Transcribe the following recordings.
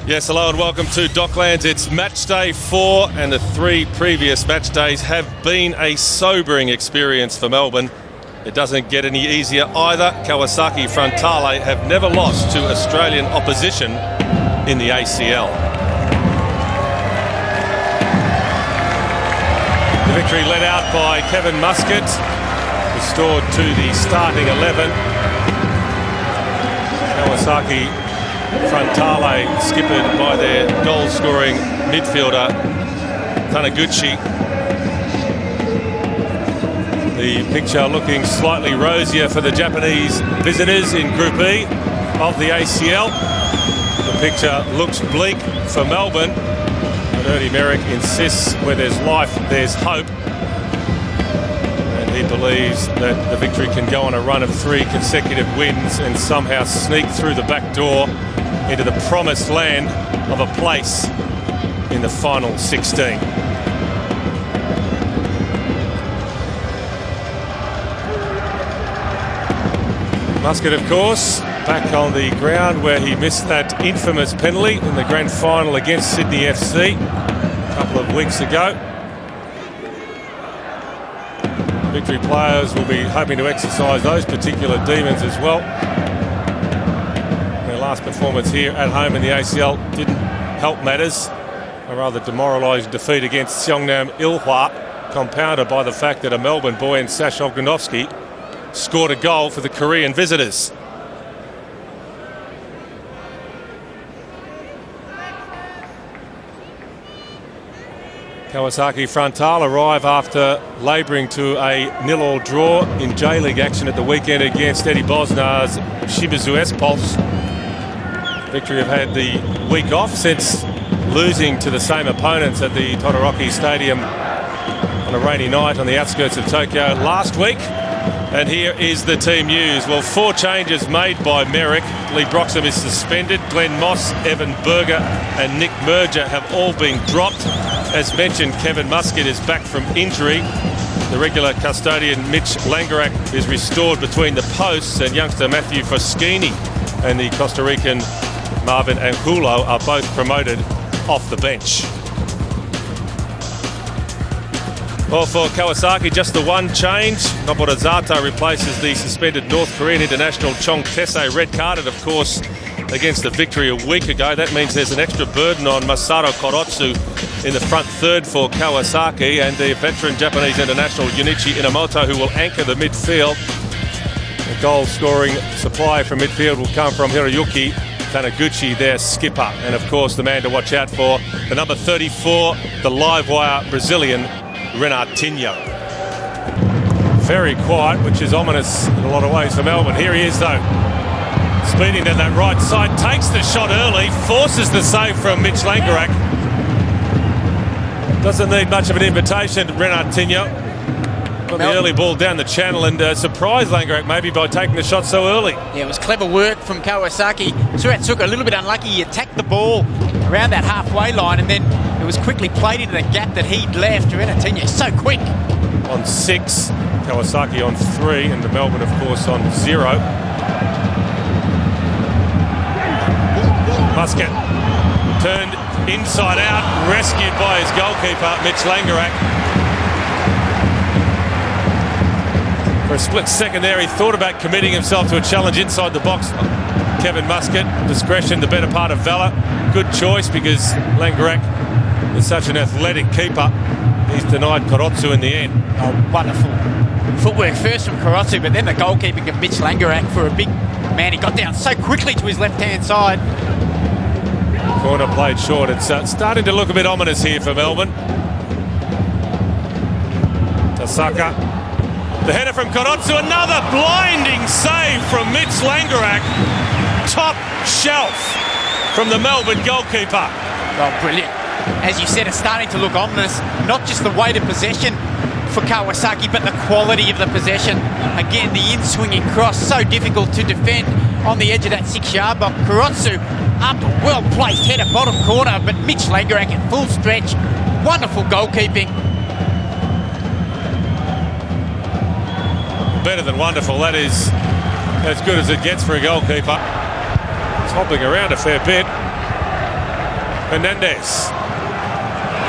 Yes, hello and welcome to Docklands. It's Matchday 4 and the 3 previous match days have been a sobering experience for Melbourne. It doesn't get any easier either. Kawasaki Frontale have never lost to Australian opposition in the ACL. The victory led out by Kevin Muscat, restored to the starting 11. Kawasaki Frontale skippered by their goal-scoring midfielder Taniguchi. The picture looking slightly rosier for the Japanese visitors in Group E of the ACL. The picture looks bleak for Melbourne, but Ernie Merrick insists where there's life, there's hope. And he believes that the victory can go on a run of 3 consecutive wins and somehow sneak through the back door into the promised land of a place in the final 16. Muscat, of course, back on the ground where he missed that infamous penalty in the grand final against Sydney FC a couple of weeks ago. Victory players will be hoping to exercise those particular demons as well. Their last performance here at home in the ACL didn't help matters. A rather demoralising defeat against Seongnam Ilhwa, compounded by the fact that a Melbourne boy in Sash Ogrenovsky scored a goal for the Korean visitors. Kawasaki Frontale arrive after labouring to a 0-0 draw in J-League action at the weekend against Eddie Bosnar's Shimizu S-Pulse. Victory have had the week off since losing to the same opponents at the Todoroki Stadium on a rainy night on the outskirts of Tokyo last week. And here is the team news. Well, 4 changes made by Merrick. Lee Broxham is suspended. Glenn Moss, Evan Berger and Nick Merger have all been dropped. As mentioned, Kevin Muscat is back from injury. The regular custodian Mitch Langerak is restored between the posts, and youngster Matthew Foschini and the Costa Rican Marvin Angulo are both promoted off the bench. Well, for Kawasaki, just the one change. Nobuo Zato replaces the suspended North Korean international Chong Tae-se, red-carded, of course, against the victory a week ago. That means there's an extra burden on Masato Korotsu in the front third for Kawasaki, and the veteran Japanese international Junichi Inamoto, who will anchor the midfield. The goal-scoring supply from midfield will come from Hiroyuki Taniguchi, their skipper, and of course the man to watch out for, the number 34, the live wire Brazilian Renatinho. Very quiet, which is ominous in a lot of ways for Melbourne. Here he is though, speeding down that right side, takes the shot early, forces the save from Mitch Langerak. Doesn't need much of an invitation, Renatinho. Got the early ball down the channel and surprised Langerak maybe by taking the shot so early. Yeah, it was clever work from Kawasaki. Suratsuka a little bit unlucky. He attacked the ball around that halfway line and then it was quickly played into the gap that he'd left. Renatinho so quick. On 6, Kawasaki on 3, and the Melbourne, of course, on 0. Muscat turned inside out, rescued by his goalkeeper, Mitch Langerak. For a split second there, he thought about committing himself to a challenge inside the box. Kevin Muscat, discretion, the better part of valour. Good choice because Langerak is such an athletic keeper. He's denied Korotsu in the end. Oh, wonderful footwork first from Korotsu, but then the goalkeeping of Mitch Langerak for a big man. He got down so quickly to his left-hand side. Corner played short. It's starting to look a bit ominous here for Melbourne. Tasaka. The header from Korotsu. Another blinding save from Mitch Langerak. Top shelf from the Melbourne goalkeeper. Oh, brilliant. As you said, it's starting to look ominous. Not just the weight of possession for Kawasaki, but the quality of the possession. Again, the in-swinging cross, so difficult to defend on the edge of that 6-yard box. Korotsu up, well-placed header, bottom corner, but Mitch Langerak at full stretch. Wonderful goalkeeping. Better than wonderful. That is as good as it gets for a goalkeeper. He's hopping around a fair bit. Menendez.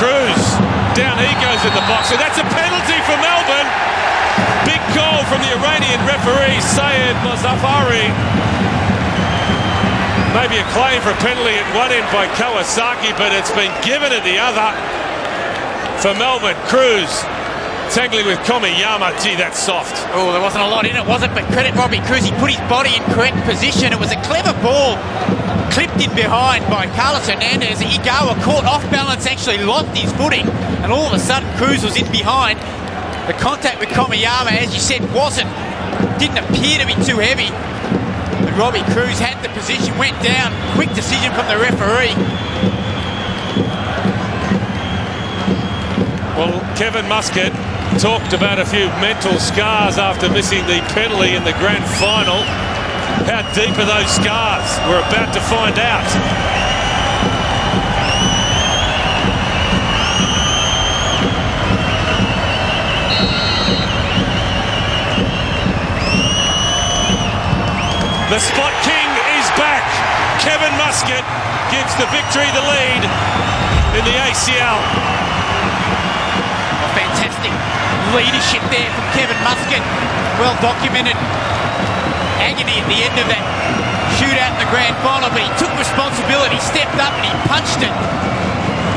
Cruz. Down he goes in the box. And that's a penalty for Melbourne. Big call from the Iranian referee, Sayed Mozaffari. Maybe a claim for a penalty at one end by Kawasaki, but it's been given at the other for Melbourne. Cruz tangling with Komiyama. Gee, that's soft. Oh, there wasn't a lot in it, was it? But credit Robbie Cruz, he put his body in correct position. It was a clever ball, clipped in behind by Carlos Hernandez. Igawa caught off balance, actually lost his footing, and all of a sudden Cruz was in behind. The contact with Komiyama, as you said, didn't appear to be too heavy. But Robbie Cruz had the position, went down. Quick decision from the referee. Well, Kevin Muscat talked about a few mental scars after missing the penalty in the grand final. How deep are those scars? We're about to find out. The spot king is back. Kevin Muscat gives the victory the lead in the ACL. Fantastic leadership there from Kevin Muscat. Well documented agony at the end of that shootout in the grand final, but he took responsibility, stepped up and he punched it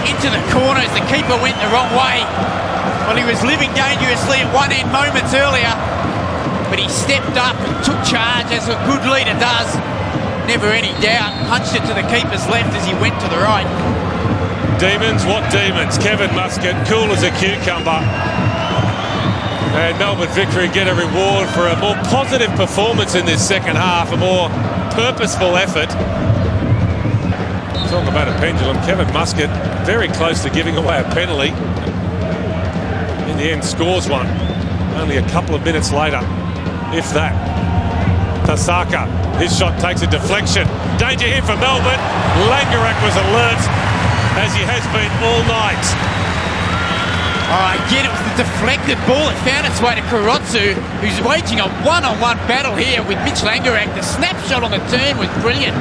into the corners. The keeper went the wrong way. Well, he was living dangerously at one end moments earlier, but he stepped up and took charge as a good leader does. Never any doubt. Punched it to the keeper's left as he went to the right. Demons, what demons? Kevin Muscat, cool as a cucumber. And Melbourne Victory get a reward for a more positive performance in this second half, a more purposeful effort. Talk about a pendulum. Kevin Muscat very close to giving away a penalty. In the end, scores one. Only a couple of minutes later, if that. Tasaka, his shot takes a deflection. Danger here for Melbourne. Langerak was alert, as he has been all night. Again, it was the deflected ball that found its way to Karotsu, who's waging a one-on-one battle here with Mitch Langerak. The snapshot on the turn was brilliant.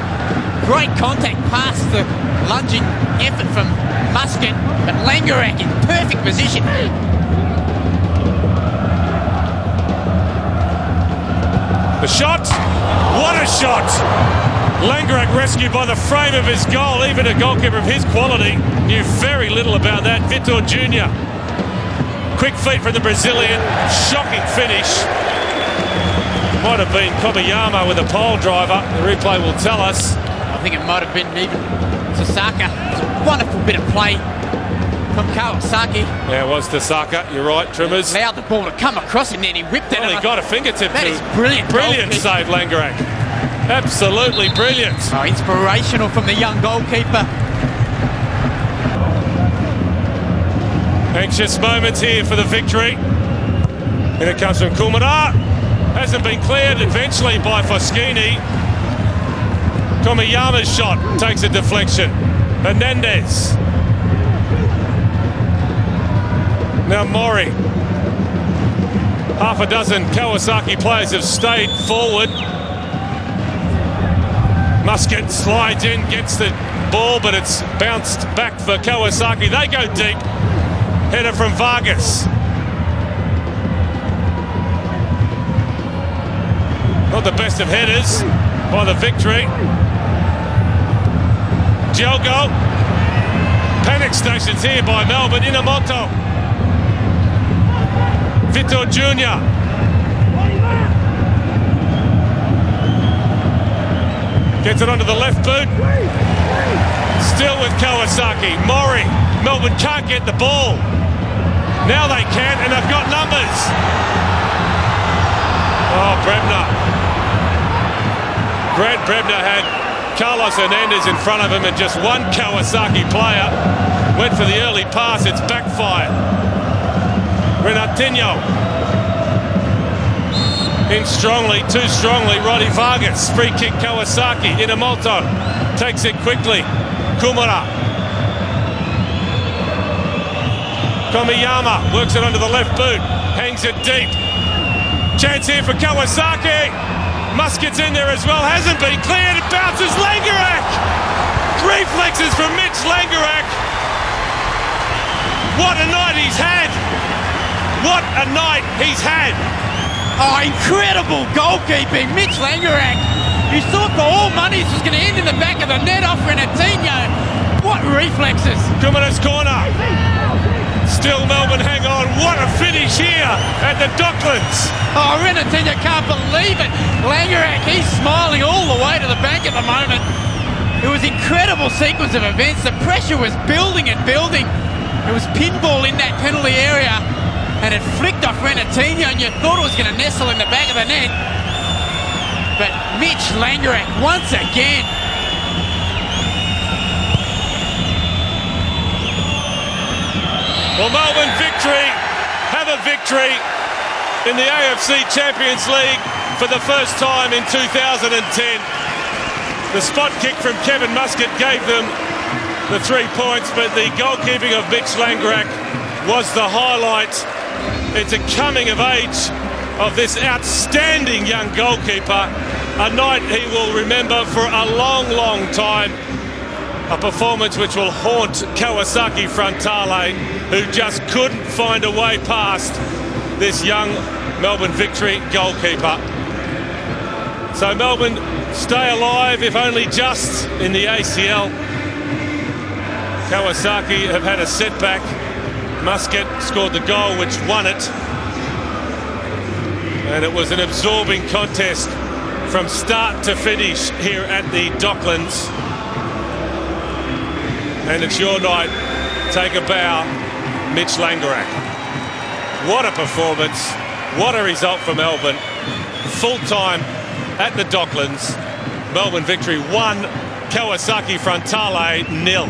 Great contact past the lunging effort from Muscat, but Langerak in perfect position. The shot, what a shot! Langerak rescued by the frame of his goal. Even a goalkeeper of his quality knew very little about that. Vitor Jr. Quick feet from the Brazilian, shocking finish. Might have been Komiyama with a pole driver. The replay will tell us. I think it might have been even Tasaka. It was a wonderful bit of play from Kawasaki. Yeah, it was Tasaka. You're right, Trimmers. Allowed the ball to come across him, then he whipped it. Well, he got a fingertip. That is brilliant. Brilliant save, Langerak. Absolutely brilliant. Oh, inspirational from the young goalkeeper. Anxious moments here for the victory. And it comes from Kumara. Hasn't been cleared eventually by Foschini. Komiyama's shot takes a deflection. Hernandez. Now Mori. Half a dozen Kawasaki players have stayed forward. Muscat slides in, gets the ball, but it's bounced back for Kawasaki. They go deep. Header from Vargas. Not the best of headers by the victory. Diogo. Panic stations here by Melbourne. Inamoto. Vitor Jr. Gets it onto the left boot. Still with Kawasaki. Mori. Melbourne can't get the ball. Now they can, and they've got numbers. Oh, Brebner. Brad Brebner had Carlos Hernandez in front of him, and just one Kawasaki player went for the early pass. It's backfired. Renatinho. In strongly, too strongly. Roddy Vargas. Free kick Kawasaki. Inamoto takes it quickly. Kumara. Komiyama works it onto the left boot. Hangs it deep. Chance here for Kawasaki. Muscat's in there as well. Hasn't been cleared. It bounces. Langerak. Reflexes from Mitch Langerak. What a night he's had. What a night he's had. Oh, incredible goalkeeping. Mitch Langerak. You thought the all monies was going to end in the back of the net off Renatinho. What reflexes. 2 minutes corner. Still Melbourne hang on. What a finish here at the Docklands. Oh, Renatinho can't believe it. Langerak, he's smiling all the way to the bank at the moment. It was an incredible sequence of events. The pressure was building and building. It was pinball in that penalty area, and it flicked off Renatinho, and you thought it was going to nestle in the back of the net. But Mitch Langerak once again. Well, Melbourne have a victory in the AFC Champions League for the first time in 2010. The spot kick from Kevin Muscat gave them the 3 points, but the goalkeeping of Mitch Langerak was the highlight. It's a coming of age of this outstanding young goalkeeper, a night he will remember for a long, long time. A performance which will haunt Kawasaki Frontale, who just couldn't find a way past this young Melbourne Victory goalkeeper. So Melbourne stay alive, if only just, in the ACL. Kawasaki have had a setback. Muscat scored the goal which won it. And it was an absorbing contest from start to finish here at the Docklands. And it's your night. Take a bow, Mitch Langerak. What a performance. What a result for Melbourne. Full time at the Docklands. Melbourne Victory 1, Kawasaki Frontale 0.